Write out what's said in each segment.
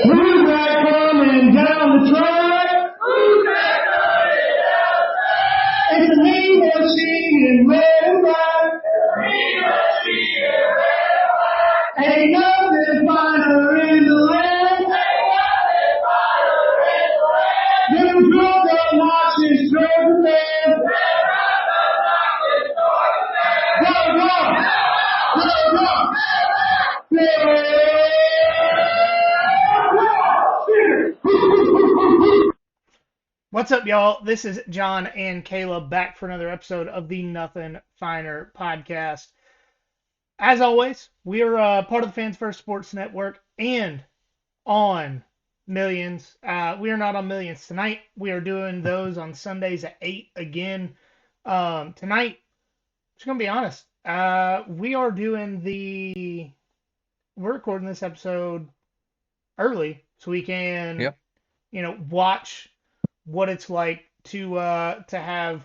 Who's that coming down the track? Who's that coming down the track? It's a mean machine in red and white. Mean machine in red and white. Ain't nothing finer in the land. Ain't nothing finer in the land. Them drunk obnoxious Georgia fans. Them drunk obnoxious Georgia fans. Go, go! Go, go! What's up, y'all? This is John and Kaleb back for another episode of the Nothing Finer podcast. As always, we are part of the Fans First Sports Network and on Millions. We are not on Millions tonight. We are doing those on Sundays at 8 again. Tonight, just going to be honest, we're recording this episode early so we can, watch what it's like to have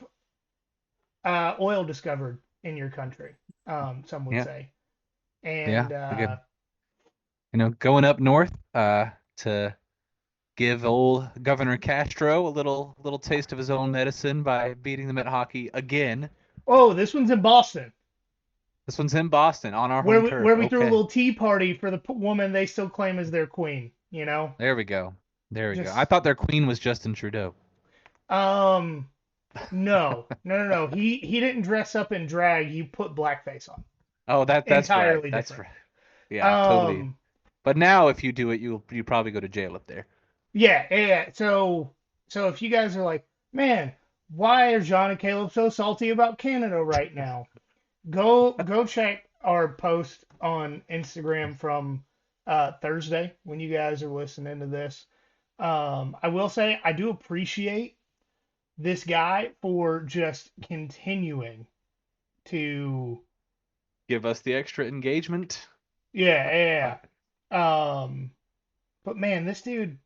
oil discovered in your country, some would say. And going up north to give old Governor Castro a little taste of his own medicine by beating them at hockey again. Oh, this one's in Boston. This one's in Boston on our where home turf. Where we threw a little tea party for the woman they still claim as their queen. There we go. I thought their queen was Justin Trudeau. No. He didn't dress up in drag. He put blackface on. Oh, that's entirely right. That's different. right. Yeah, totally. But now, if you do it, you probably go to jail up there. Yeah. So if you guys are like, man, why are John and Kaleb so salty about Canada right now? Go check our post on Instagram from Thursday when you guys are listening to this. I will say I do appreciate this guy for just continuing to give us the extra engagement. Yeah. But man, this dude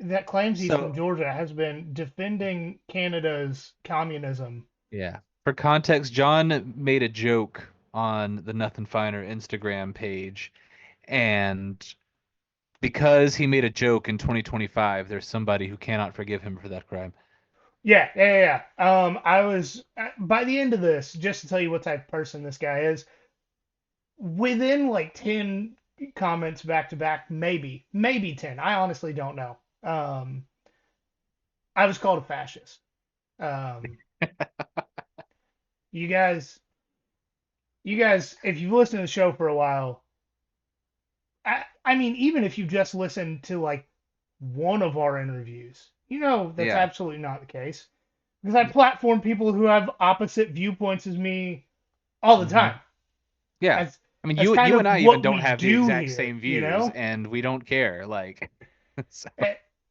that claims he's from Georgia has been defending Canada's communism. Yeah. For context, John made a joke on the Nothing Finer Instagram page, and because he made a joke in 2025, there's somebody who cannot forgive him for that crime. Yeah. I was, by the end of this, just to tell you what type of person this guy is, within like 10 comments back to back, maybe 10. I honestly don't know. I was called a fascist. You guys, if you've listened to the show for a while, I mean, even if you just listened to like one of our interviews, that's absolutely not the case. Because I platform people who have opposite viewpoints as me all the time. Yeah. You and I even don't have the exact same views, and we don't care. So.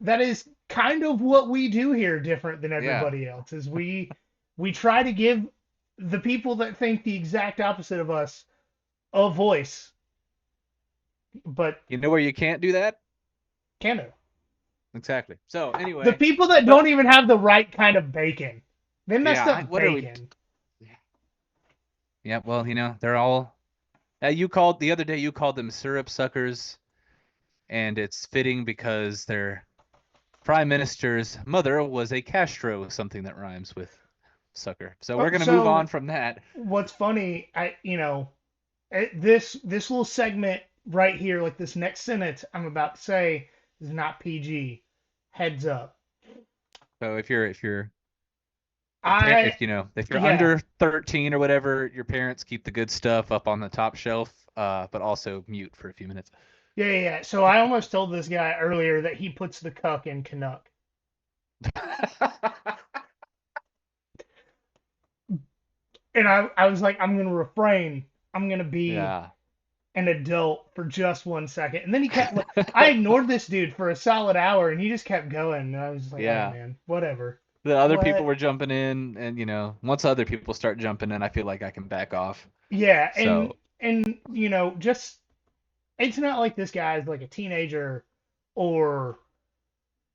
That is kind of what we do here, different than everybody else. Is we try to give the people that think the exact opposite of us a voice. But you know where you can't do that? Canada. Exactly. So anyway, the people that don't even have the right kind of bacon, they messed up bacon. Yeah. Well, they're all. The other day you called them syrup suckers, and it's fitting because their prime minister's mother was a Castro, something that rhymes with sucker. So we're gonna move on from that. What's funny, this little segment right here, like this next sentence I'm about to say, is not PG. Heads up. So if you're under 13 or whatever, your parents keep the good stuff up on the top shelf, but also mute for a few minutes. Yeah. So I almost told this guy earlier that he puts the cuck in Canuck. And I was like, I'm going to refrain. I'm going to be an adult for just 1 second. And then he kept, I ignored this dude for a solid hour, and he just kept going. And I was just like, oh, man, whatever. The other people were jumping in, and, once other people start jumping in, I feel like I can back off. Yeah, and just, it's not like this guy's like a teenager or,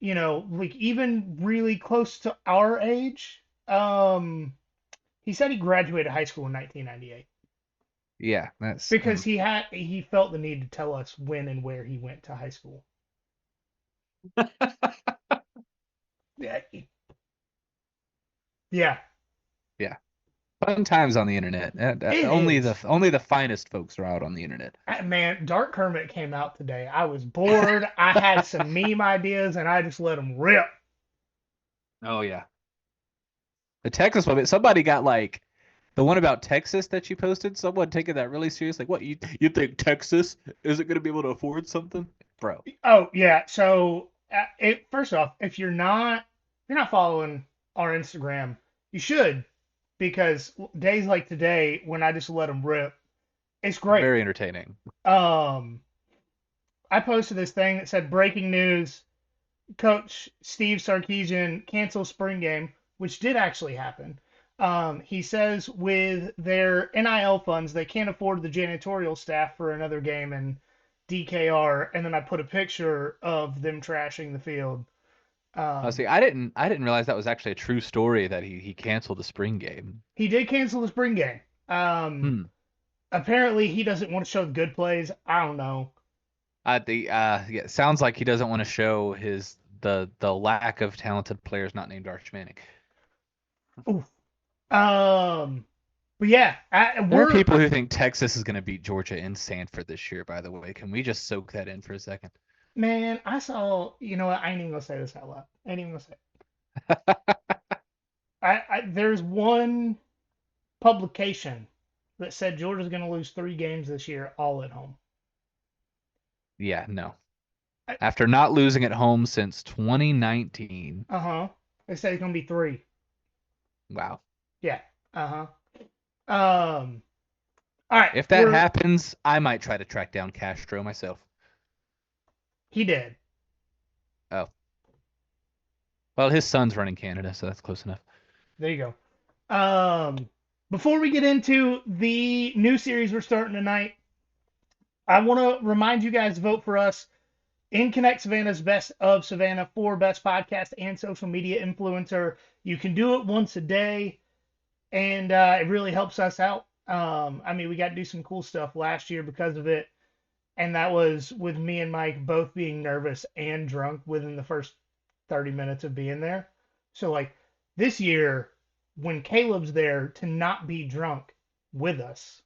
even really close to our age. He said he graduated high school in 1998. Yeah, that's because he felt the need to tell us when and where he went to high school. Yeah. Yeah. yeah. Fun times on the internet. It Only is. the finest folks are out on the internet. Man, Dark Kermit came out today. I was bored. I had some meme ideas and I just let them rip. Oh yeah. The Texas one, somebody got like the one about Texas that you posted. Someone taking that really serious. Like, what you think Texas isn't going to be able to afford something, bro? Oh yeah. So first off, if you're not following our Instagram, you should, because days like today when I just let them rip, it's great. Very entertaining. Um, I posted this thing that said breaking news: Coach Steve Sarkisian cancels spring game, which did actually happen. He says with their NIL funds, they can't afford the janitorial staff for another game in DKR, and then I put a picture of them trashing the field. See, I didn't realize that was actually a true story that he canceled the spring game. He did cancel the spring game. Um, Hmm. apparently, he doesn't want to show the good plays. I don't know. Yeah, sounds like he doesn't want to show the lack of talented players not named Arch Manning. Oof. Um, but yeah, There are people who think Texas is going to beat Georgia in Sanford this year, by the way. Can we just soak that in for a second? man, I saw. You know what? I ain't even gonna say this out loud. I ain't even gonna say it. There's one publication that said Georgia's gonna lose 3 games this year, all at home. Yeah, no. After not losing at home since 2019. Uh-huh. They said it's gonna be 3. Wow. Yeah. Uh-huh. Um. All right. If that happens, I might try to track down Castro myself. He did. Oh. Well, his son's running Canada, so that's close enough. There you go. Before we get into the new series we're starting tonight, I want to remind you guys to vote for us in Connect Savannah's Best of Savannah for Best Podcast and Social Media Influencer. You can do it once a day, and it really helps us out. I mean, we got to do some cool stuff last year because of it, and that was with me and Mike both being nervous and drunk within the first 30 minutes of being there. So, like, this year, when Caleb's there to not be drunk with us,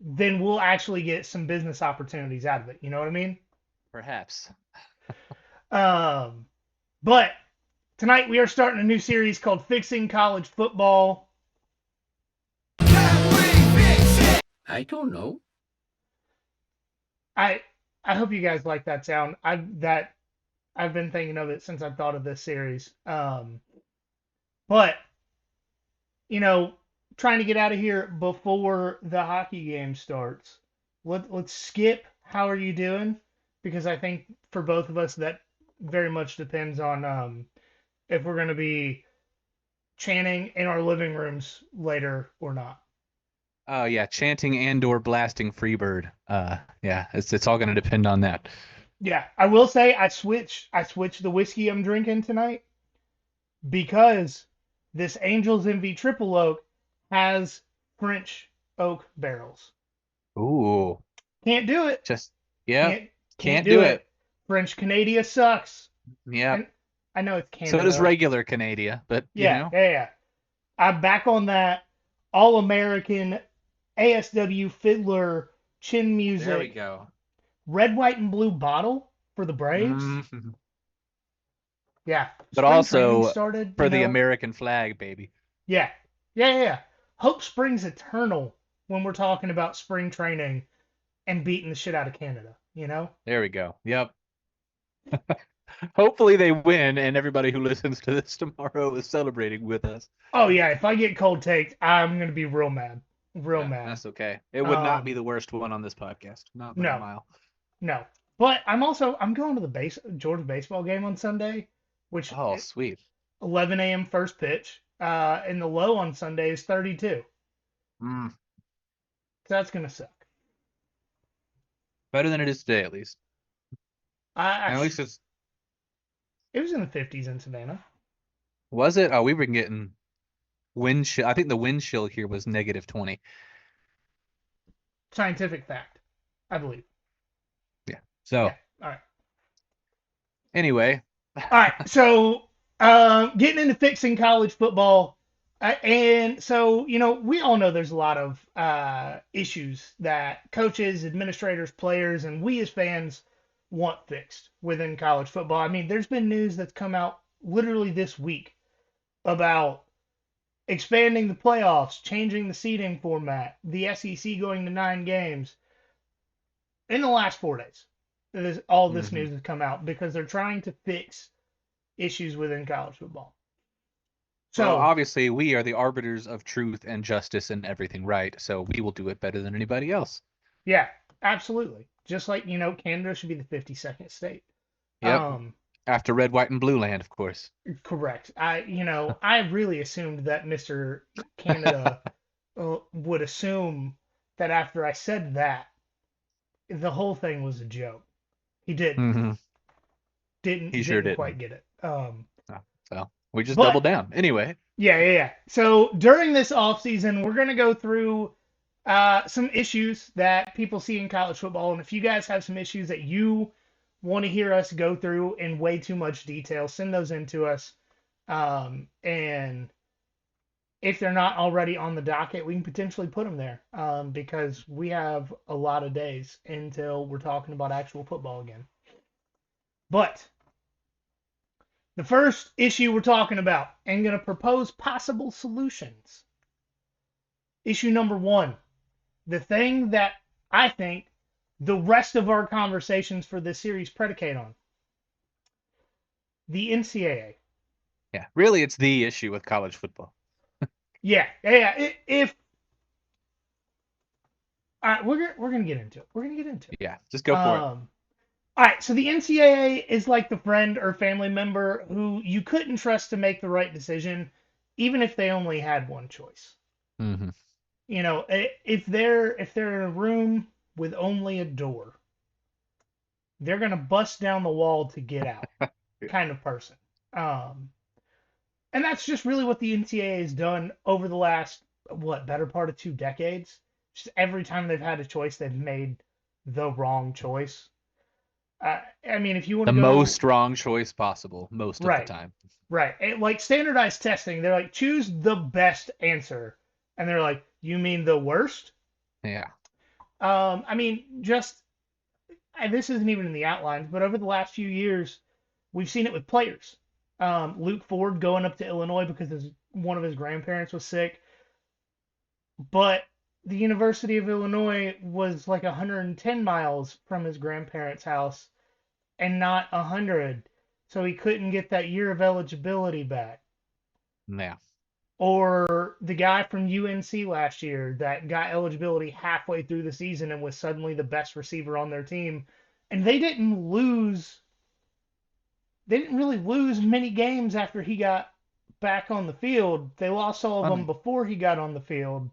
then we'll actually get some business opportunities out of it. You know what I mean? Perhaps. But tonight we are starting a new series called Fixing College Football. I don't know. I hope you guys like that sound. I've been thinking of it since I thought of this series. But you know, trying to get out of here before the hockey game starts. Let's skip how are you doing, because I think for both of us that very much depends on if we're going to be chanting in our living rooms later or not. Oh yeah, chanting and/or blasting Freebird. Yeah, it's all going to depend on that. Yeah, I will say I switched the whiskey I'm drinking tonight because this Angel's Envy Triple Oak has French oak barrels. Ooh, Can't do it. just yeah, Can't do do it. it. French Canada sucks. Yeah. And I know it's Canada. So does regular Canada, but you know. Yeah. I'm back on that all American ASW Fiddler chin music. There we go. Red, white, and blue bottle for the Braves. Mm-hmm. Yeah. But Spring also training started, for the American flag, baby. Yeah. Hope springs eternal when we're talking about spring training and beating the shit out of Canada, you know? There we go. Yep. Hopefully they win and everybody who listens to this tomorrow is celebrating with us. Oh yeah, if I get cold takes, I'm gonna be real mad. Mad. That's okay. It would not be the worst one on this podcast. Not by a mile. No. But I'm going to the Georgia baseball game on Sunday, which sweet. 11 a.m. first pitch. And the low on Sunday is 32. So that's gonna suck. Better than it is today, at least. At least it was in the 50s in Savannah. Was it? Oh, we were getting wind chill. I think the wind chill here was -20. scientific fact, I believe. Yeah. So Yeah. All right. anyway, All right. So, getting into fixing college football, and so we all know there's a lot of issues that coaches, administrators, players, and we as fans want fixed within college football. I mean, there's been news that's come out literally this week about expanding the playoffs, changing the seeding format, the SEC going to 9 games in the last 4 days. All this news has come out because they're trying to fix issues within college football. well, So, obviously we are the arbiters of truth and justice and everything right, so we will do it better than anybody else. yeah, absolutely. Just like, Canada should be the 52nd state. Yep. After red, white, and blue land, of course. Correct. I really assumed that Mr. Canada would assume that after I said that, the whole thing was a joke. He didn't. Mm-hmm. He sure Didn't didn't. quite get it. So we just But doubled down. Anyway, yeah. So during this off season, we're gonna go through some issues that people see in college football, and if you guys have some issues that you want to hear us go through in way too much detail, send those in to us. And if they're not already on the docket, we can potentially put them there because we have a lot of days until we're talking about actual football again. But the first issue we're talking about and going to propose possible solutions. Issue number 1, the thing that I think the rest of our conversations for this series predicate on. The NCAA. yeah, really, it's the issue with college football. Yeah. If all right, we're gonna get into it. Yeah, just go for it. All right, so the NCAA is like the friend or family member who you couldn't trust to make the right decision, even if they only had one choice. Mm-hmm. If they're in a room with only a door, they're gonna bust down the wall to get out, kind of person. And that's just really what the NCAA has done over the last better part of 2 decades. Just every time they've had a choice, they've made the wrong choice. I mean, if you want The to go most wrong choice possible, most of the right, time. right, like standardized testing, they're like choose the best answer, and they're like, you mean the worst? Yeah. I mean, this isn't even in the outlines, but over the last few years, we've seen it with players. Luke Ford going up to Illinois because one of his grandparents was sick, but the University of Illinois was like 110 miles from his grandparents' house and not 100, so he couldn't get that year of eligibility back. Yeah. Or the guy from UNC last year that got eligibility halfway through the season and was suddenly the best receiver on their team, and they didn't really lose many games after he got back on the field. They lost all of them before he got on the field.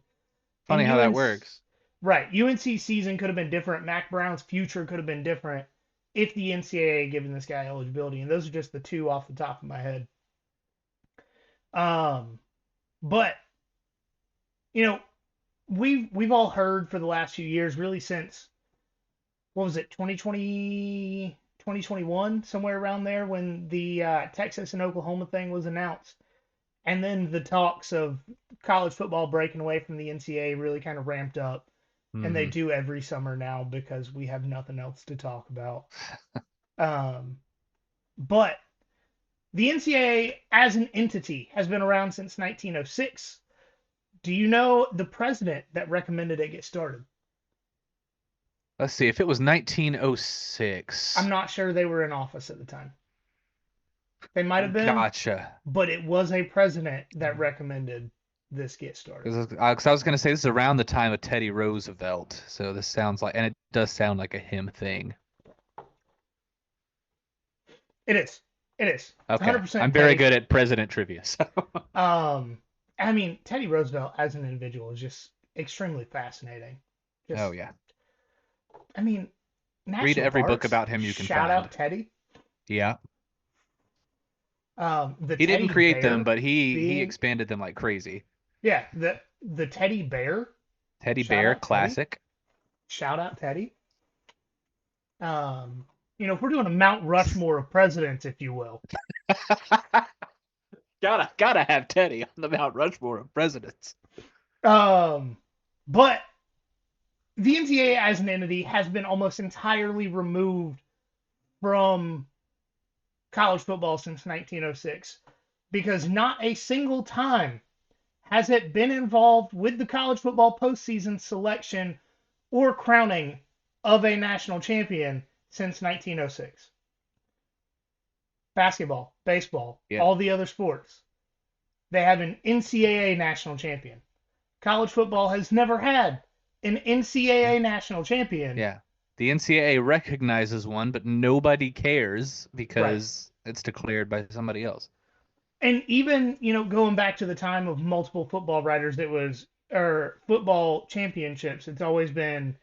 Funny how that works. Right. UNC's season could have been different. Mac Brown's future could have been different if the NCAA had given this guy eligibility. And those are just the 2 off the top of my head. But, we've all heard for the last few years, really since, 2020, 2021, somewhere around there when the Texas and Oklahoma thing was announced. And then the talks of college football breaking away from the NCAA really kind of ramped up. Mm-hmm. And they do every summer now because we have nothing else to talk about. But the NCAA as an entity has been around since 1906. Do you know the president that recommended it get started? Let's see. If it was 1906. I'm not sure they were in office at the time. They might have been. Gotcha. But it was a president that recommended this get started. Because I was going to say this is around the time of Teddy Roosevelt. So this sounds like, and it does sound like a him thing. It is. Okay. 100% I'm very good at president trivia. So. I mean, Teddy Roosevelt as an individual is just extremely fascinating. Oh, yeah. I mean, read every book about him you can shout find. Out Teddy. Yeah. He didn't create them, but he expanded them like crazy. Yeah, the teddy bear. Teddy bear, classic. Shout out Teddy. If we're doing a Mount Rushmore of presidents, if you will. Gotta have Teddy on the Mount Rushmore of presidents. But the NCAA as an entity has been almost entirely removed from college football since 1906 because not a single time has it been involved with the college football postseason selection or crowning of a national champion since 1906. Basketball, baseball, all the other sports. They have an NCAA national champion. College football has never had an NCAA national champion. Yeah. The NCAA recognizes one, but nobody cares because it's declared by somebody else. And even, going back to the time of multiple football writers, or football championships, it's always been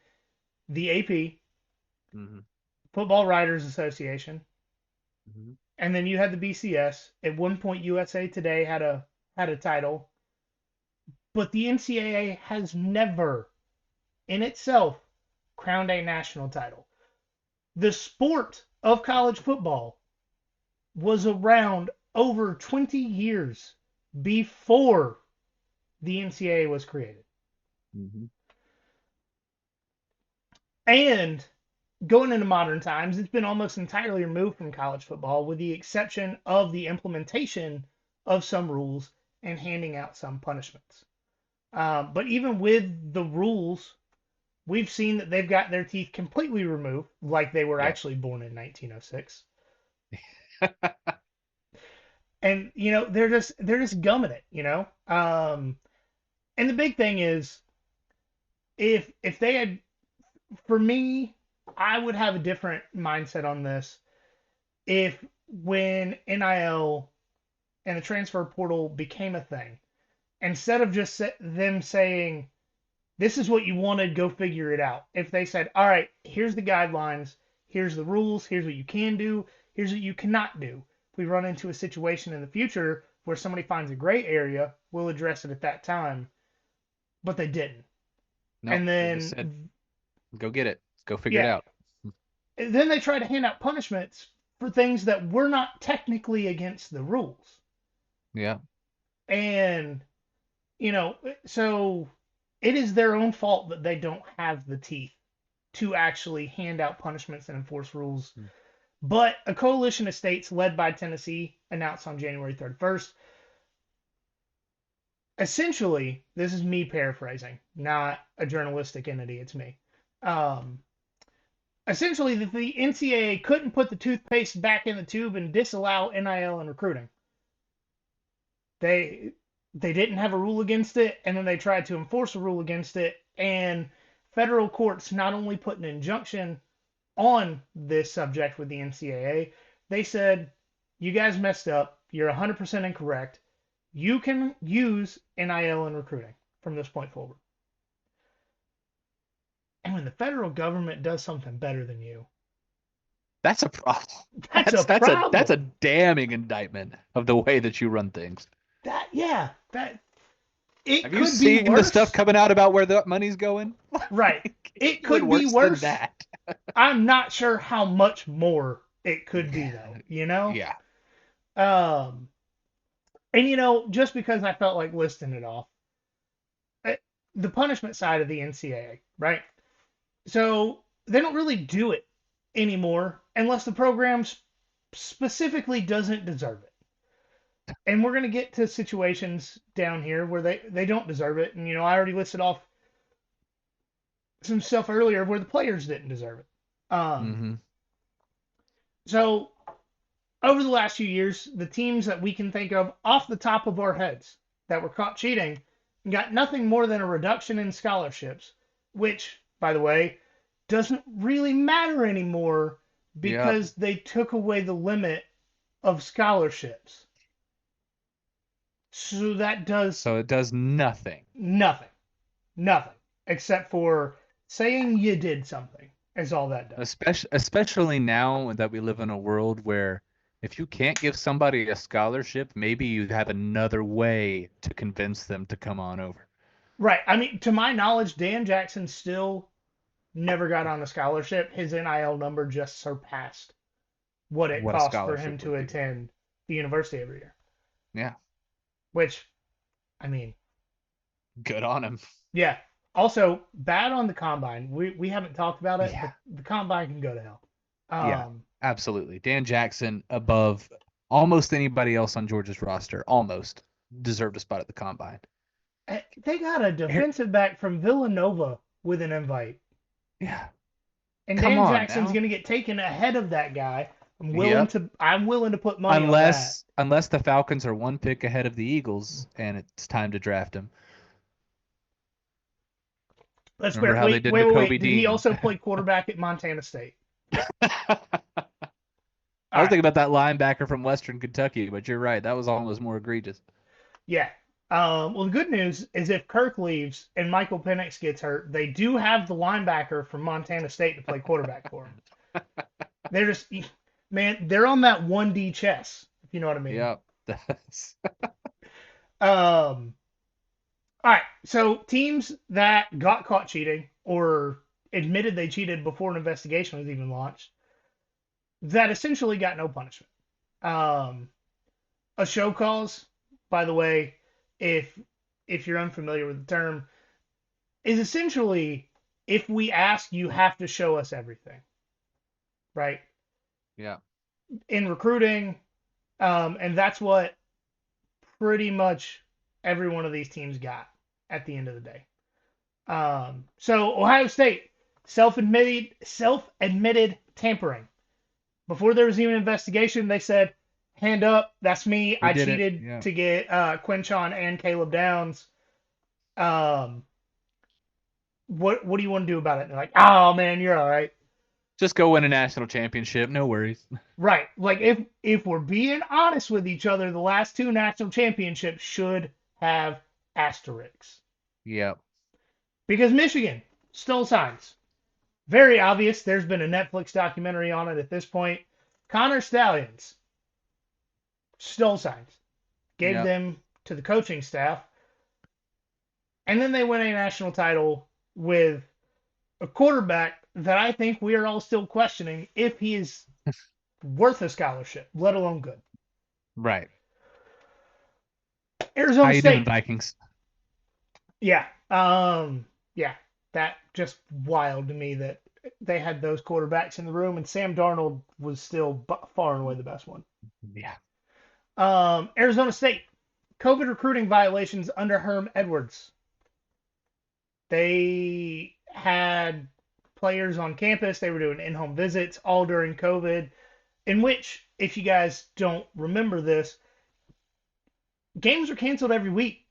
the AP, Football Writers Association, and then you had the BCS. At one point, USA Today had a title, but the NCAA has never, in itself, crowned a national title. The sport of college football was around over 20 years before the NCAA was created. And going into modern times, it's been almost entirely removed from college football with the exception of the implementation of some rules and handing out some punishments. But even with the rules, we've seen that they've got their teeth completely removed, like they were actually born in 1906. And they're just gumming it, and the big thing is, if they had, for me, I would have a different mindset on this if when NIL and the transfer portal became a thing, instead of just them saying, this is what you wanted, go figure it out. If they said, all right, here's the guidelines, here's the rules, here's what you can do, here's what you cannot do. If we run into a situation in the future where somebody finds a gray area, we'll address it at that time. But they didn't. Nope, and then they just said, go get it. Go figure it out. Then they try to hand out punishments for things that were not technically against the rules. Yeah. And, so it is their own fault that they don't have the teeth to actually hand out punishments and enforce rules. But a coalition of states led by Tennessee announced on January 31st, essentially, this is me paraphrasing, not a journalistic entity, it's me. Essentially, that the NCAA couldn't put the toothpaste back in the tube and disallow NIL and recruiting. They didn't have a rule against it, and then they tried to enforce a rule against it, and federal courts not only put an injunction on this subject with the NCAA, they said, you guys messed up, you're 100% incorrect, you can use NIL and recruiting from this point forward. And when the federal government does something better than you, that's a problem. That's a damning indictment of the way that you run things. Have you seen the stuff coming out about where the money's going? Right. It could be worse than that. I'm not sure how much more it could be, though. Yeah. And just because I felt like listing it off, the punishment side of the NCAA, right? So they don't really do it anymore unless the program specifically doesn't deserve it. And we're going to get to situations down here where they don't deserve it. And, I already listed off some stuff earlier where the players didn't deserve it. So over the last few years, the teams that we can think of off the top of our heads that were caught cheating got nothing more than a reduction in scholarships, which, by the way, doesn't really matter anymore because they took away the limit of scholarships. So it does nothing. Nothing. Except for saying you did something is all that does. Especially now that we live in a world where if you can't give somebody a scholarship, maybe you have another way to convince them to come on over. Right. I mean, to my knowledge, Dan Jackson still never got on a scholarship, his NIL number just surpassed what it What a costs for him scholarship to would do. attend the university every year. Yeah, Which, I mean, good on him. yeah. Also, bad on the combine. We haven't talked about it, Yeah, but the combine can go to hell. yeah, absolutely. Dan Jackson above almost anybody else on Georgia's roster, almost deserved a spot at the combine. They got a defensive back from Villanova with an invite. Yeah, And come Dan on Jackson's now. going to get taken ahead of that guy. Yep. I'm willing to put money on that. Unless the Falcons are one pick ahead of the Eagles and it's time to draft him. Let's Remember bear. how they Wait, did wait, to wait, Kobe wait. Did he Dean? also play quarterback at Montana State? I was All right. thinking about that linebacker from Western Kentucky, but you're right. That was almost more egregious. Yeah. Well, the good news is if Kirk leaves and Michael Penix gets hurt, they do have the linebacker from Montana State to play quarterback for him. They're just, man, they're on that 1D chess, if you know what I mean. Yep. That's Um, all right. So teams that got caught cheating or admitted they cheated before an investigation was even launched, that essentially got no punishment. Um, a show cause, by the way, if if you're unfamiliar with the term, is essentially if we ask, you have to show us everything, right? yeah. In recruiting, and that's what pretty much every one of these teams got at the end of the day. So Ohio State self-admitted tampering. Before there was even an investigation, they said, "Hand up, that's me. We I did it. cheated Yeah. to get Quinchon and Caleb Downs. Um, what do you want to do about it?" And they're like, "Oh man, you're all right." Just go win a national championship. No worries. Right. Like if we're being honest with each other, the last two national championships should have asterisks. Yep. Because Michigan stole signs. Very obvious. There's been a Netflix documentary on it at this point. Connor Stallions stole signs, gave Yep. them to the coaching staff, and then they win a national title with a quarterback that I think we are all still questioning if he is worth a scholarship, let alone good. Right. How Arizona you doing, State. Vikings? Yeah. Yeah. That just wild to me that they had those quarterbacks in the room and Sam Darnold was still far and away the best one. Yeah. Arizona State. COVID recruiting violations under Herm Edwards. They had players on campus. They were doing in-home visits all during COVID, in which, if you guys don't remember this, games are canceled every week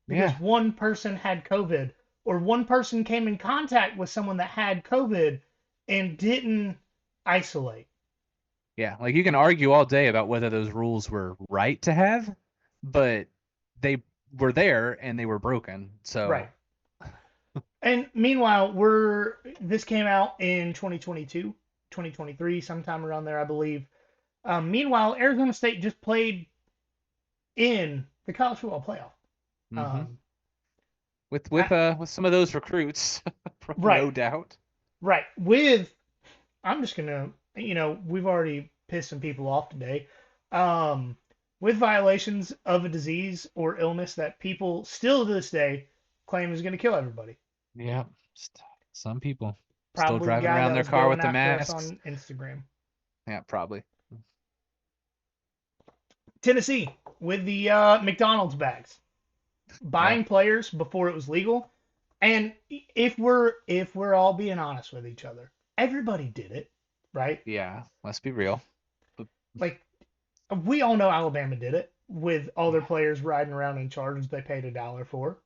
because Yeah. one person had COVID or one person came in contact with someone that had COVID and didn't isolate. Yeah. Like you can argue all day about whether those rules were right to have, but they were there and they were broken. So Right. And meanwhile, this came out in 2022, 2023, sometime around there, I believe. Meanwhile, Arizona State just played in the college football playoff. Mhm. With some of those recruits, Right. no doubt. Right. I'm just gonna, we've already pissed some people off today. With violations of a disease or illness that people still to this day claim is going to kill everybody. Yeah. Some people still Probably the driving guy around that their was car going with the after us masks. on Instagram. Yeah, probably. Tennessee with the McDonald's bags, buying players before it was legal. And if we're all being honest with each other, everybody did it, right? Yeah, let's be real. Like we all know Alabama did it with all their players riding around in chargers they paid $1 for.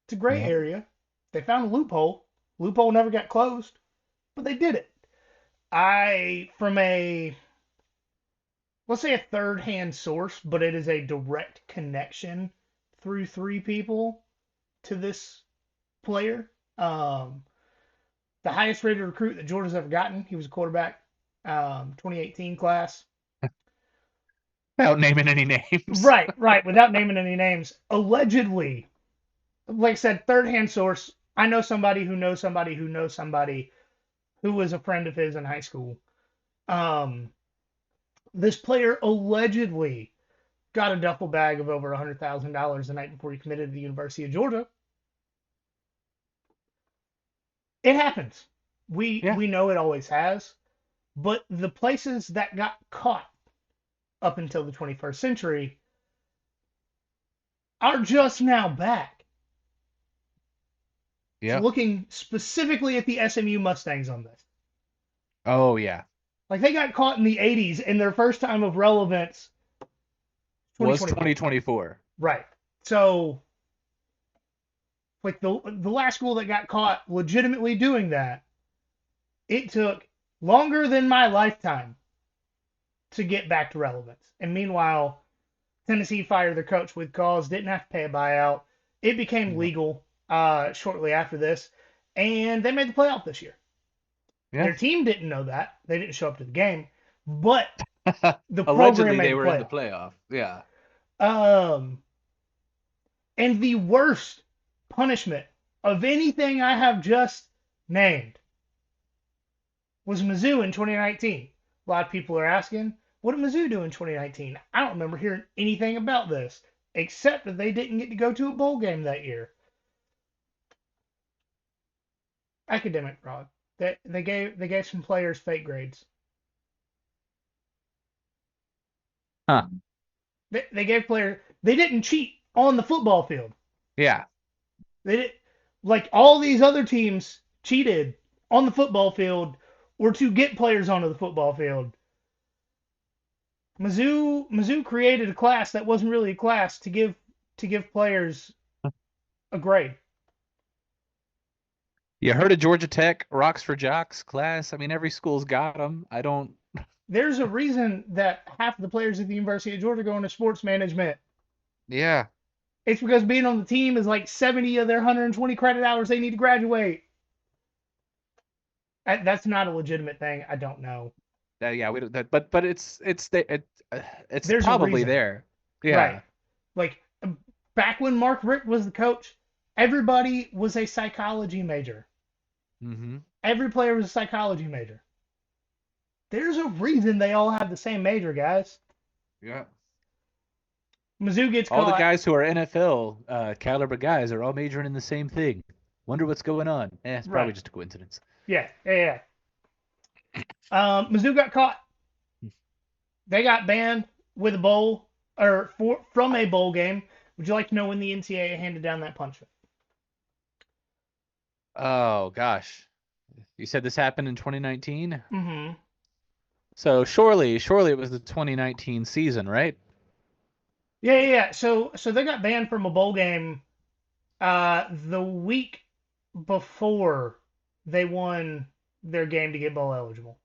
It's a gray Yep. area. They found a loophole. Loophole never got closed, but they did it. From a, let's say a third-hand source, but it is a direct connection through three people to this player. The highest rated recruit that Georgia's ever gotten. He was a quarterback, 2018 class. Without naming any names. Right. Without naming any names. Allegedly, like I said, third hand source. I know somebody who knows somebody who knows somebody. who was a friend of his in high school. Um, this player allegedly got a duffel bag of over $100,000 the night before he committed to the University of Georgia. It happens. Yeah. We know it always has, but the places that got caught up until the 21st century are just now back. Yeah. Looking specifically at the SMU Mustangs on this. Oh yeah. Like they got caught in the 80s and their first time of relevance Was 2024. 2024. Right. So like the last school that got caught legitimately doing that, it took longer than my lifetime to get back to relevance. And meanwhile, Tennessee fired their coach with cause, didn't have to pay a buyout. It became legal shortly after this, and they made the playoff this year. Yeah. Their team didn't know that. They didn't show up to the game, but the program Allegedly made they the were playoff. in the playoff. Yeah. And the worst punishment of anything I have just named was Mizzou in 2019. A lot of people are asking, what did Mizzou do in 2019? I don't remember hearing anything about this, except that they didn't get to go to a bowl game that year. Academic fraud. They gave some players fake grades. Huh. They gave players, they didn't cheat on the football field. Yeah. They did, like all these other teams cheated on the football field or to get players onto the football field. Mizzou created a class that wasn't really a class to give players a grade. You heard of Georgia Tech Rocks for Jocks class? I mean, every school's got them. I don't. There's a reason that half of the players at the University of Georgia go into sports management. Yeah. It's because being on the team is like 70 of their 120 credit hours they need to graduate. That's not a legitimate thing. I don't know. Yeah. We don't. But it's There's a probably reason. there. Yeah. Right. Like back when Mark Richt was the coach, everybody was a psychology major. Mm-hmm. Every player was a psychology major. There's a reason they all have the same major, guys. Yeah. Mizzou gets All caught. the guys who are NFL caliber guys are all majoring in the same thing. Wonder what's going on. It's probably Right. just a coincidence. Yeah. Mizzou got caught. They got banned with a bowl from a bowl game. Would you like to know when the NCAA handed down that punishment? Oh gosh. You said this happened in 2019? Mm-hmm. So surely it was the 2019 season, right? Yeah. So they got banned from a bowl game the week before they won their game to get bowl eligible.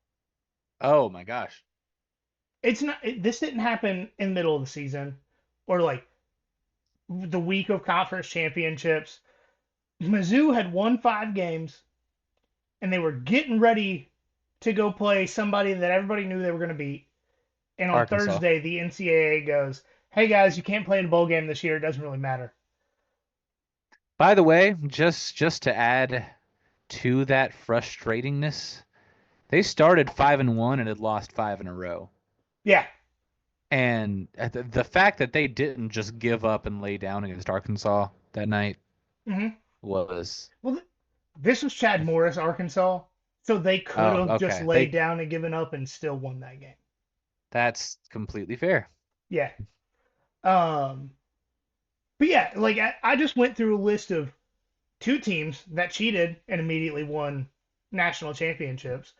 Oh my gosh. It's not. This didn't happen in the middle of the season or like the week of conference championships. Mizzou had won 5 games, and they were getting ready to go play somebody that everybody knew they were going to beat. And on Arkansas. Thursday, the NCAA goes, "Hey guys, you can't play in a bowl game this year. It doesn't really matter." By the way, just to add to that frustratingness, they started 5-1 and had lost 5 in a row. Yeah. And the fact that they didn't just give up and lay down against Arkansas that night was. Well, this was Chad Morris, Arkansas, so they could have just laid down and given up and still won that game. That's completely fair. Yeah. But yeah, like I just went through a list of 2 teams that cheated and immediately won national championships.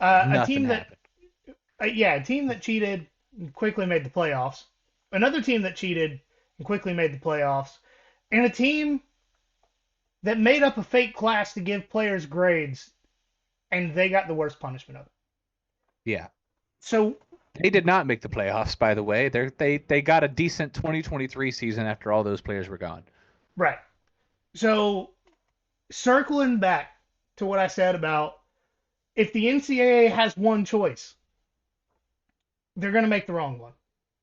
A team that cheated and quickly made the playoffs. Another team that cheated and quickly made the playoffs, and a team that made up a fake class to give players grades, and they got the worst punishment of it. Yeah. So they did not make the playoffs, by the way. They got a decent 2023 season after all those players were gone. Right. So circling back to what I said about if the NCAA has one choice, they're going to make the wrong one.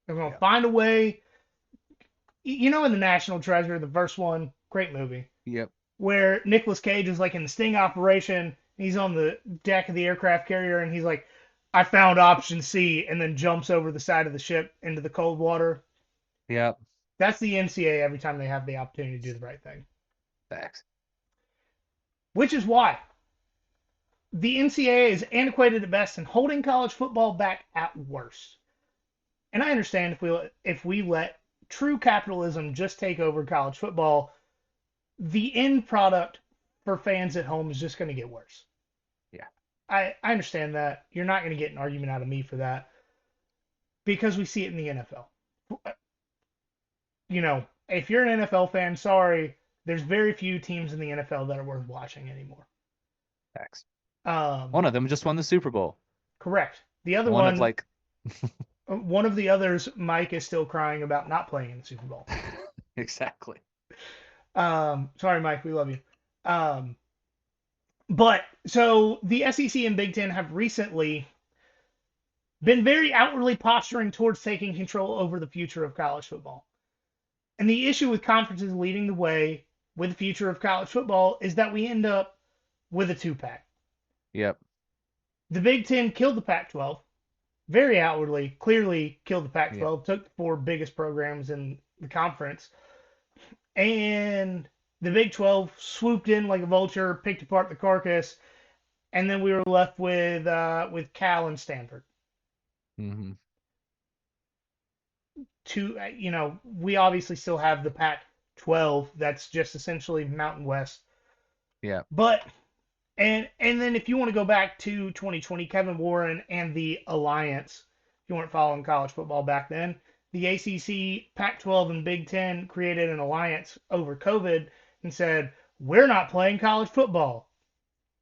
They're going to find a way. You know, in The National Treasure, the first one, great movie. Yep. Where Nicolas Cage is like in the sting operation He's on the deck of the aircraft carrier, and he's like, "I found option C," and then jumps over the side of the ship into the cold water. Yep. That's the NCAA every time they have the opportunity to do the right thing. Facts. Which is why the NCAA is antiquated at best and holding college football back at worst. And I understand if we let true capitalism just take over college football, the end product for fans at home is just going to get worse. Yeah. I understand that. You're not going to get an argument out of me for that because we see it in the NFL. You know, if you're an NFL fan, sorry, there's very few teams in the NFL that are worth watching anymore. Facts. Um, One of them just won the Super Bowl. Correct. The other One one, of like one of the others, Mike is still crying about not playing in the Super Bowl. exactly. Sorry, Mike, we love you. But so the SEC and Big Ten have recently been very outwardly posturing towards taking control over the future of college football. And the issue with conferences leading the way with the future of college football is that we end up with a two-pack. Yep. The Big Ten killed the Pac-12, very outwardly, clearly killed the Pac-12, Yep. took the four biggest programs in the conference, and the Big 12 swooped in like a vulture, picked apart the carcass, and then we were left with Cal and Stanford. Mm-hmm. We obviously still have the Pac-12 that's just essentially Mountain West. Yeah. But and then if you want to go back to 2020, Kevin Warren and the Alliance, if you weren't following college football back then, the ACC, Pac-12, and Big Ten created an alliance over COVID and said, we're not playing college football.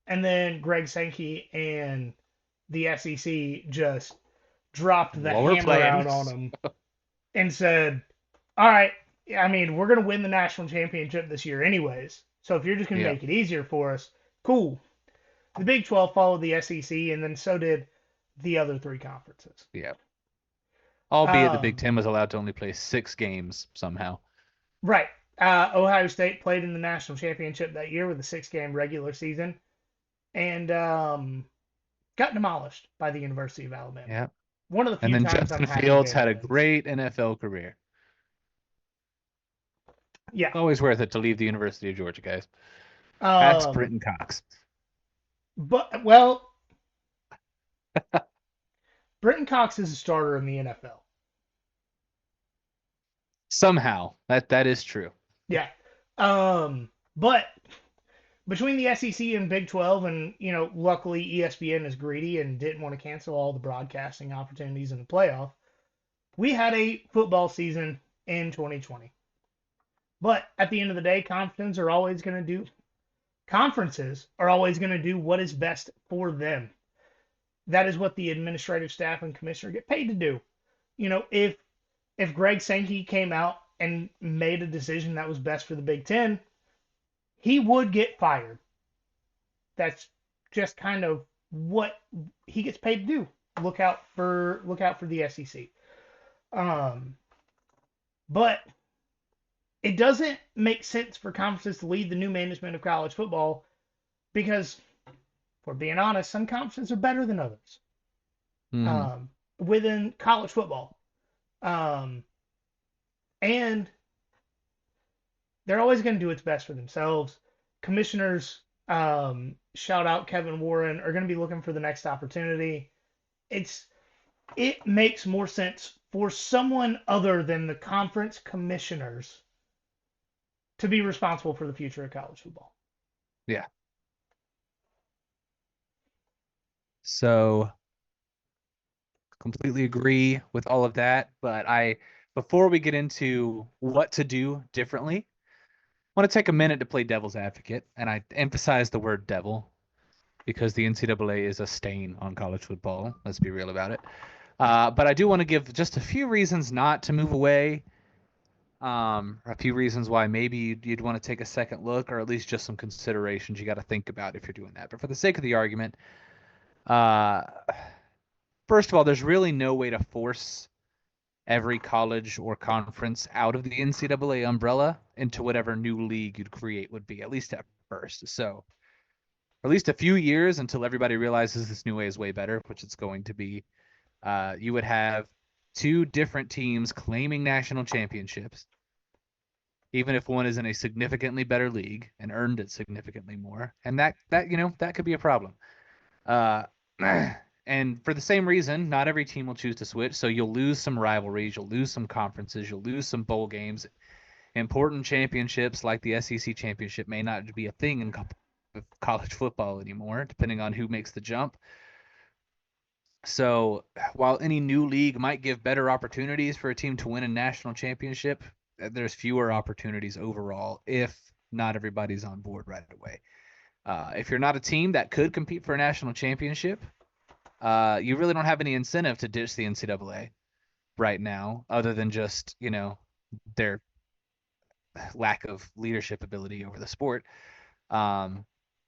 And then Greg Sankey and the SEC just dropped the Well, we're hammer out playing. on them and said, all right, I mean, we're going to win the national championship this year anyways. So if you're just going to Yeah. make it easier for us, cool. The Big 12 followed the SEC, and then so did the other three conferences. Yeah. Albeit the Big Ten was allowed to only play 6 games somehow. Right. Ohio State played in the national championship that year with a 6-game regular season and got demolished by the University of Alabama. Yeah. One of the And few then times Justin I'm happy Fields they had a wins. great NFL career. Yeah. It's always worth it to leave the University of Georgia, guys. Ask Britton Cox. But, well, Britton Cox is a starter in the NFL. Somehow. That is true. Yeah. But between the SEC and Big 12, and, luckily ESPN is greedy and didn't want to cancel all the broadcasting opportunities in the playoff, we had a football season in 2020. But at the end of the day, conferences are always going to do what is best for them. That is what the administrative staff and commissioner get paid to do. If Greg Sankey came out and made a decision that was best for the Big Ten, he would get fired. That's just kind of what he gets paid to do. Look out for the SEC. But it doesn't make sense for conferences to lead the new management of college football because, if we're being honest, some conferences are better than others within college football. And they're always going to do what's best for themselves. Commissioners, shout out Kevin Warren, are going to be looking for the next opportunity. It makes more sense for someone other than the conference commissioners to be responsible for the future of college football. Yeah. So completely agree with all of that, but before we get into what to do differently, I want to take a minute to play devil's advocate, and I emphasize the word devil because the NCAA is a stain on college football. Let's be real about it. But I do want to give just a few reasons not to move away. A few reasons why maybe you'd want to take a second look, or at least just some considerations you got to think about if you're doing that. But for the sake of the argument, first of all, there's really no way to force every college or conference out of the NCAA umbrella into whatever new league you'd create would be, at least at first. So at least a few years until everybody realizes this new way is way better, which it's going to be, you would have two different teams claiming national championships, even if one is in a significantly better league and earned it significantly more, and that could be a problem. Uh, and for the same reason, not every team will choose to switch, so you'll lose some rivalries, you'll lose some conferences, you'll lose some bowl games. Important championships like the SEC championship may not be a thing in college football anymore, depending on who makes the jump. So while any new league might give better opportunities for a team to win a national championship, there's fewer opportunities overall if not everybody's on board right away. If you're not a team that could compete for a national championship, you really don't have any incentive to ditch the NCAA right now, other than just, their lack of leadership ability over the sport.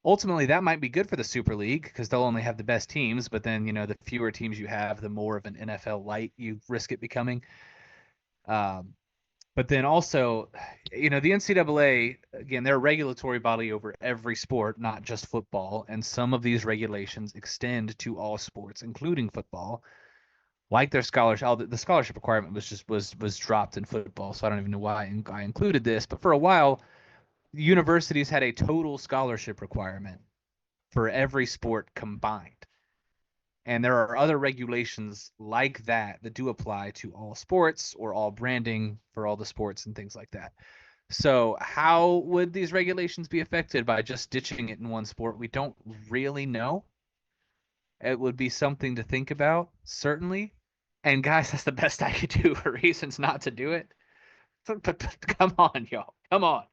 Ultimately, that might be good for the Super League because they'll only have the best teams, but then, the fewer teams you have, the more of an NFL light you risk it becoming. But then also, the NCAA, again, they're a regulatory body over every sport, not just football. And some of these regulations extend to all sports, including football. Like their scholarship, the scholarship requirement was dropped in football, so I don't even know why I included this. But for a while, universities had a total scholarship requirement for every sport combined. And there are other regulations like that do apply to all sports or all branding for all the sports and things like that. So how would these regulations be affected by just ditching it in one sport? We don't really know. It would be something to think about, certainly. And guys, that's the best I could do for reasons not to do it. Come on, y'all. Come on.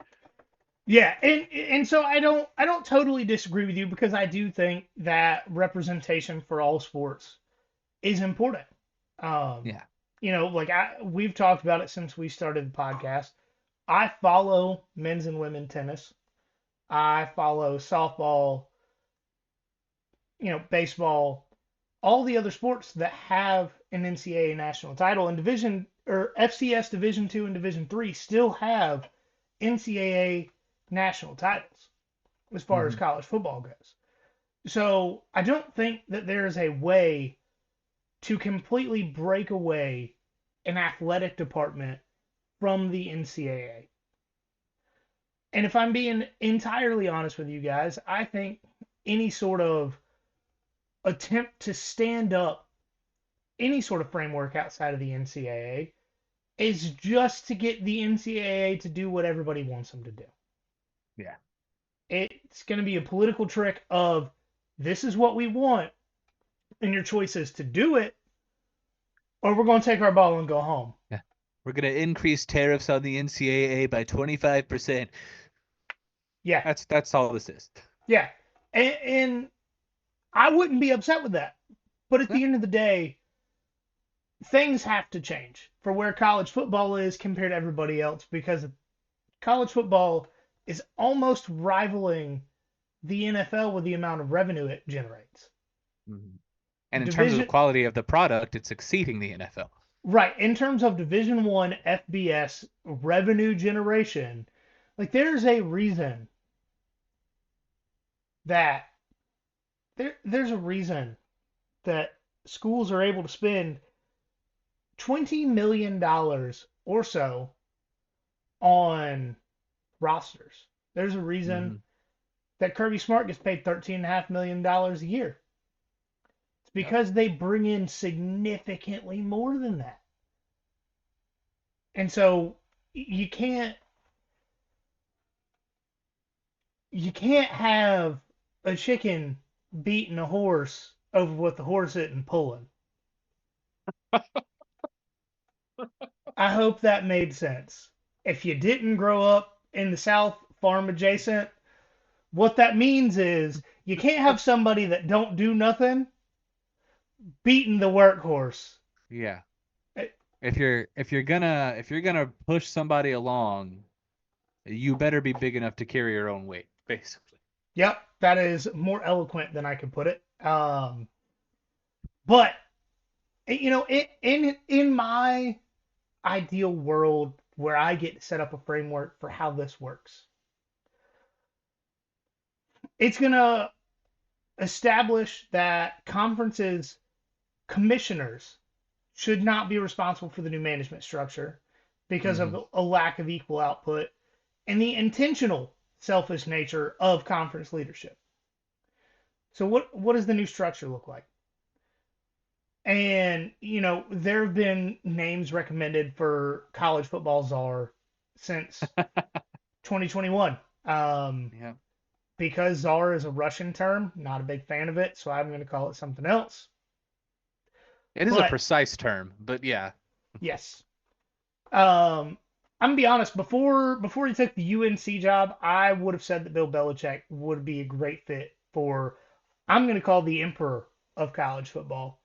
Yeah, and so I don't totally disagree with you because I do think that representation for all sports is important. Yeah. Like we've talked about it since we started the podcast. I follow men's and women tennis. I follow softball, baseball, all the other sports that have an NCAA national title and division or FCS Division 2 and Division 3 still have NCAA national titles as far as college football goes. So I don't think that there is a way to completely break away an athletic department from the NCAA. And if I'm being entirely honest with you guys, I think any sort of attempt to stand up any sort of framework outside of the NCAA is just to get the NCAA to do what everybody wants them to do. Yeah. It's going to be a political trick of this is what we want, and your choice is to do it, or we're going to take our ball and go home. Yeah. We're going to increase tariffs on the NCAA by 25%. Yeah. That's all this is. Yeah. And I wouldn't be upset with that. But at the end of the day, things have to change for where college football is compared to everybody else because college football is almost rivaling the NFL with the amount of revenue it generates. Mm-hmm. And in terms of the quality of the product, it's exceeding the NFL. Right. In terms of Division I FBS revenue generation, like there's a reason that there's a reason that schools are able to spend $20 million or so on rosters. There's a reason that Kirby Smart gets paid $13.5 million a year. It's because they bring in significantly more than that. And so you can't have a chicken beating a horse over what the horse isn't pulling. I hope that made sense. If you didn't grow up in the South, farm adjacent, what that means is you can't have somebody that don't do nothing beating the workhorse. Yeah. If you're gonna push somebody along, you better be big enough to carry your own weight, basically. Yep, that is more eloquent than I could put it. But in my ideal world where I get to set up a framework for how this works, it's gonna establish that conferences commissioners should not be responsible for the new management structure because Hmm. of a lack of equal output and the intentional selfish nature of conference leadership. So what does the new structure look like? And there have been names recommended for college football czar since 2021. Yeah. Because czar is a Russian term, not a big fan of it, so I'm going to call it something else. It is a But precise term, but yeah. yes, I'm gonna be honest. Before he took the UNC job, I would have said that Bill Belichick would be a great fit for. I'm gonna call the emperor of college football.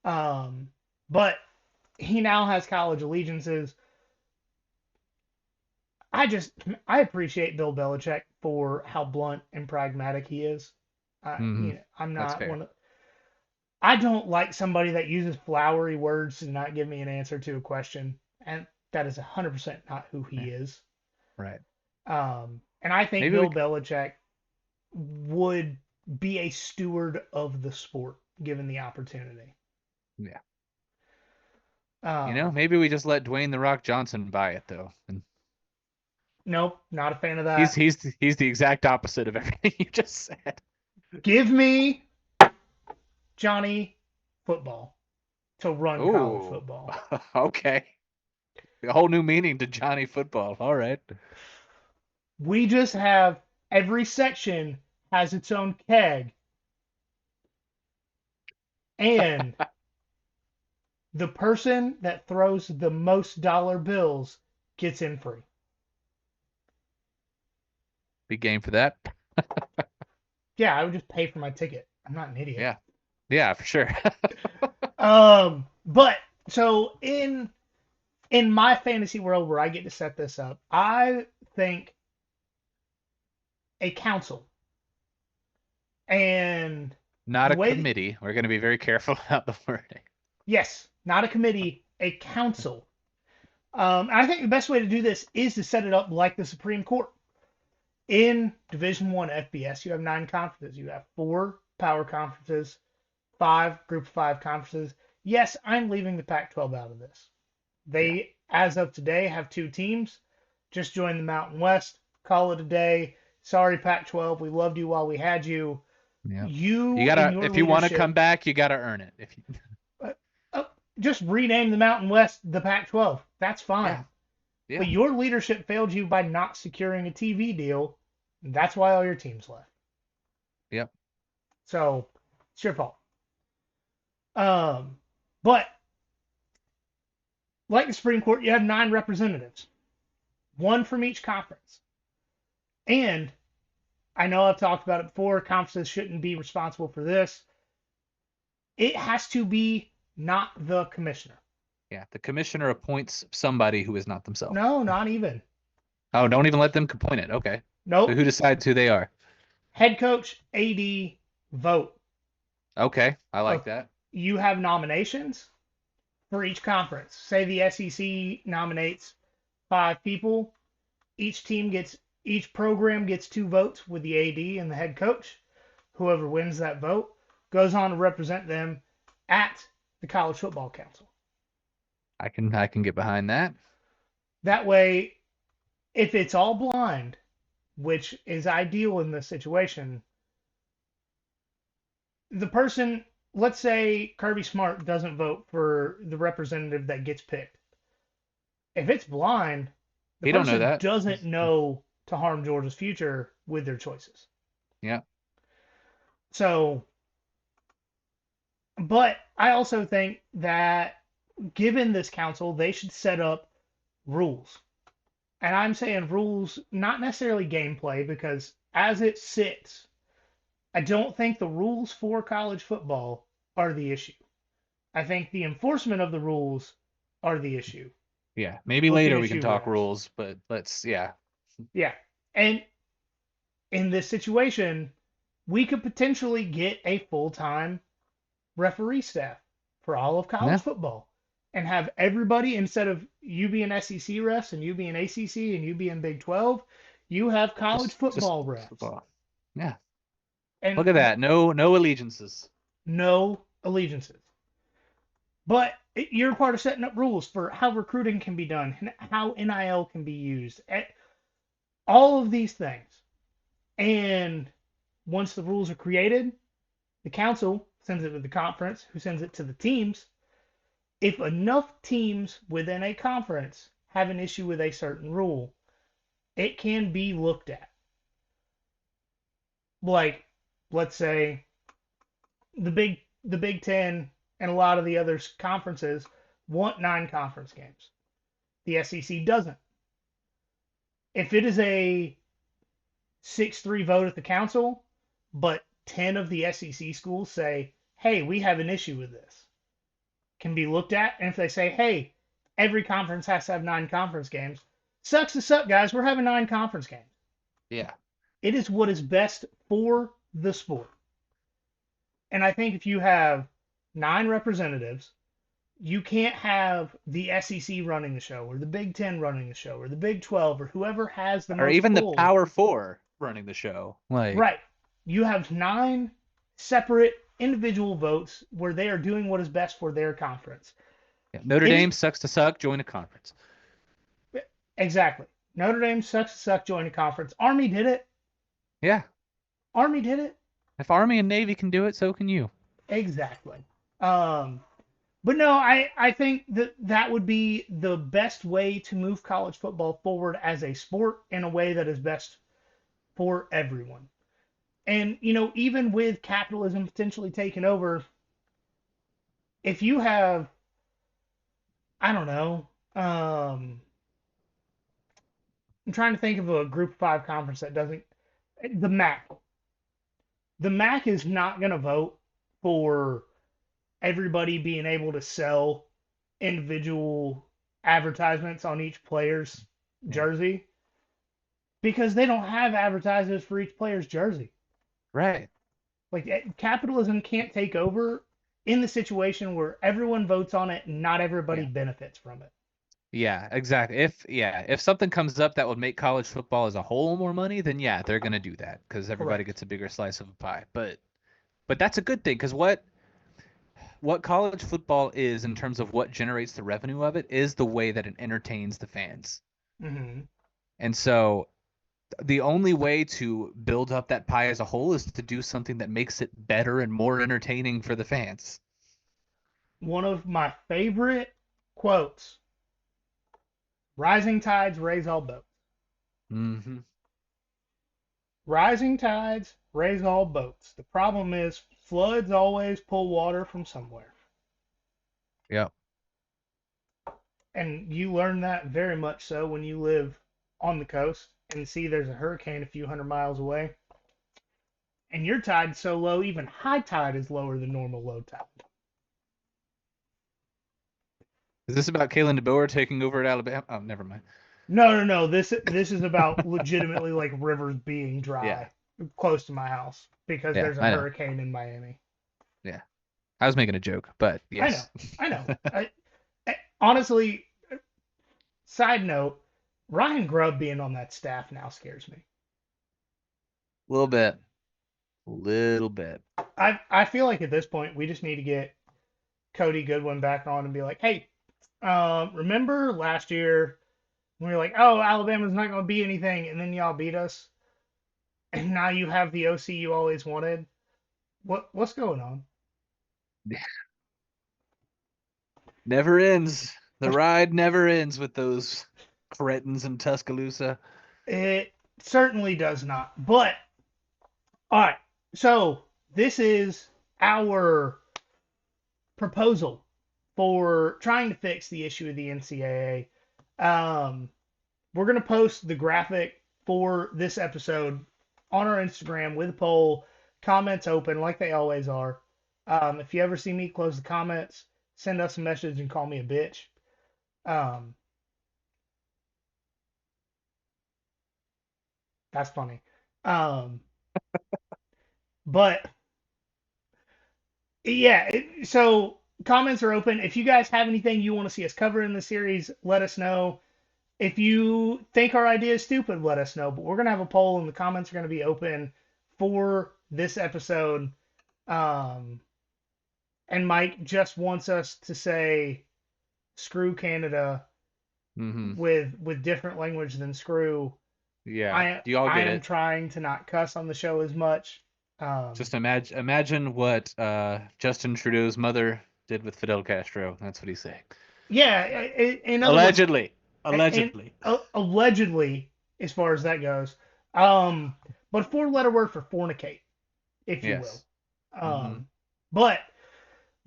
But he now has college allegiances. I appreciate Bill Belichick for how blunt and pragmatic he is. Hmm. I'm That's not fair. one. I don't like somebody that uses flowery words to not give me an answer to a question, and that is 100% not who Yeah. he is. Right. And I think Maybe we. Bill Belichick would be a steward of the sport given the opportunity. Yeah. Um, Maybe we just let Dwayne the Rock Johnson buy it though, and nope, not a fan of he's that. he's he's the exact opposite of everything you just said. Give me Johnny football to run college Oh, football. okay. A whole new meaning to Johnny Football. All right. We just have every section has its own keg, and the person that throws the most dollar bills gets in free. Be game for that. Yeah, I would just pay for my ticket. I'm not an idiot. Yeah. Yeah, for sure. But so in my fantasy world where I get to set this up, I think a council and Not the a way that, committee. We're going to be very careful about the wording. yes, not a committee, a council. I think the best way to do this is to set it up like the Supreme Court. In Division One FBS, you have 9 conferences. You have 4 power conferences, 5 Group of 5 conferences. Yes, I'm leaving the Pac-12 out of this. Yeah. They, as of today, have 2 teams. Just joined the Mountain West. Call it a day. Sorry, Pac-12. We loved you while we had you. Yeah. You You and gotta, your if you want to leadership, come back, you gotta earn it. If you, uh, just rename the Mountain West the Pac-12. That's yeah, fine. yeah, But your leadership failed you by not securing a TV deal. That's why all your teams left. yep. So it's your fault. But like the Supreme Court, you have 9 representatives, 1 from each conference. And I know I've talked about it before. Conferences shouldn't be responsible for this. It has to be not the commissioner. Yeah. The commissioner appoints somebody who is not themselves. No, not even. Oh, don't even let them appoint it. Okay. So Nope. who decides who they are? Head coach, AD, vote. Okay, I like Of that. you have nominations for each conference. Say the SEC nominates 5 people. Each program gets 2 votes with the AD and the head coach. Whoever wins that vote goes on to represent them at the College Football Council. I can get behind that. That way, if it's all blind, which is ideal in this situation, the person, let's say Kirby Smart doesn't vote for the representative that gets picked. If it's blind, the He don't know person that. doesn't know to harm Georgia's future with their choices. Yeah. So, but I also think that given this council, they should set up rules. And I'm saying rules, not necessarily gameplay, because as it sits, I don't think the rules for college football are the issue. I think the enforcement of the rules are the issue. Yeah. Maybe With later the we can issue talk refs. rules, but yeah. Yeah. And in this situation, we could potentially get a full-time referee staff for all of Yeah. college football and have everybody, instead of you being SEC refs and you being ACC and you being Big 12, you have college Just football refs. football. Yeah. And Look at that. No allegiances. no allegiances. But you're part of setting up rules for how recruiting can be done, and how NIL can be used, all of these things. And once the rules are created, the council sends it to the conference, who sends it to the teams. If enough teams within a conference have an issue with a certain rule, it can be looked at. Like, let's say the Big Ten and a lot of the other conferences want 9 conference games. The SEC doesn't. If it is a 6-3 vote at the council, but 10 of the SEC schools say, hey, we have an issue with this, can be looked at. And if they say, hey, every conference has to have 9 conference games, sucks to suck, guys. We're having 9 conference games. Yeah. It is what is best for the sport. And I think if you have 9 representatives, you can't have the SEC running the show, or the Big Ten running the show, or the Big 12, or whoever has the Or most even pull. the Power Four running the show. Like, Right. You have 9 separate individual votes where they are doing what is best for their conference. yeah, Notre Dame sucks to suck. Join a conference. Exactly. Notre Dame sucks to suck, join a conference. Army did it. Yeah. Army did it. If Army and Navy can do it, so can you. Exactly. But no, I think that would be the best way to move college football forward as a sport in a way that is best for everyone. And, even with capitalism potentially taking over, if you have, I don't know, I'm trying to think of a Group of 5 conference that doesn't, the MAC. The MAC is not going to vote for everybody being able to sell individual advertisements on each player's jersey because they don't have advertisements for each player's jersey. Right. Like, capitalism can't take over in the situation where everyone votes on it and not everybody benefits from it. Yeah, exactly. If something comes up that would make college football as a whole more money, then yeah, they're gonna do that because everybody Correct. gets a bigger slice of a pie. But that's a good thing because what college football is in terms of what generates the revenue of it is the way that it entertains the fans. Mm-hmm. And so the only way to build up that pie as a whole is to do something that makes it better and more entertaining for the fans. One of my favorite quotes: "Rising tides raise all boats." Mm-hmm. Rising tides raise all boats. The problem is floods always pull water from somewhere. Yep. And you learn that very much so when you live on the coast and see there's a hurricane a few hundred miles away. And your tide's so low, even high tide is lower than normal low tide. Is this about Kalen DeBoer taking over at Alabama? Oh, never mind. No. This is about legitimately like rivers being dry close to my house because there's a hurricane in Miami. Yeah. I was making a joke, but yes. I know. Honestly, side note, Ryan Grubb being on that staff now scares me. A little bit. I feel like at this point we just need to get Cody Goodwin back on and be like, hey, remember last year when we were like, oh, Alabama's not going to be anything, and then y'all beat us, and now you have the OC you always wanted. What's going on? Never ends. The ride never ends with those cretins in Tuscaloosa. It certainly does not. But, all right, so this is our proposal for trying to fix the issue of the NCAA. We're going to post the graphic for this episode on our Instagram with a poll, comments open like they always are. If you ever see me close the comments, send us a message and call me a bitch. That's funny. But yeah, so comments are open. If you guys have anything you want to see us cover in the series, let us know. If you think our idea is stupid, let us know. But we're going to have a poll and the comments are going to be open for this episode, and Mike just wants us to say screw Canada with different language than screw. Yeah. Do you all I get am it? trying to not cuss on the show as much. Just imagine what Justin Trudeau's mother did with Fidel Castro. That's what he's saying. Yeah, in other Allegedly. allegedly, as far as that goes. But 4-letter word for fornicate, if you Yes. will. But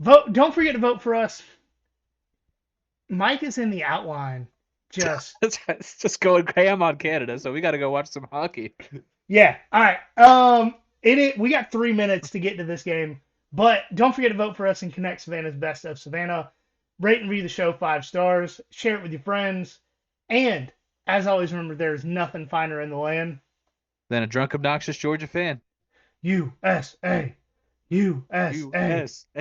vote. Don't forget to vote for us. Mike is in the outline. It's just going ham on Canada, so we got to go watch some hockey. Yeah. All right. We got 3 minutes to get to this game, but don't forget to vote for us and Connect Savannah's Best of Savannah. Rate and review the show 5 stars. Share it with your friends. And as always, remember there is nothing finer in the land than a drunk, obnoxious Georgia fan. USA. USA. USA.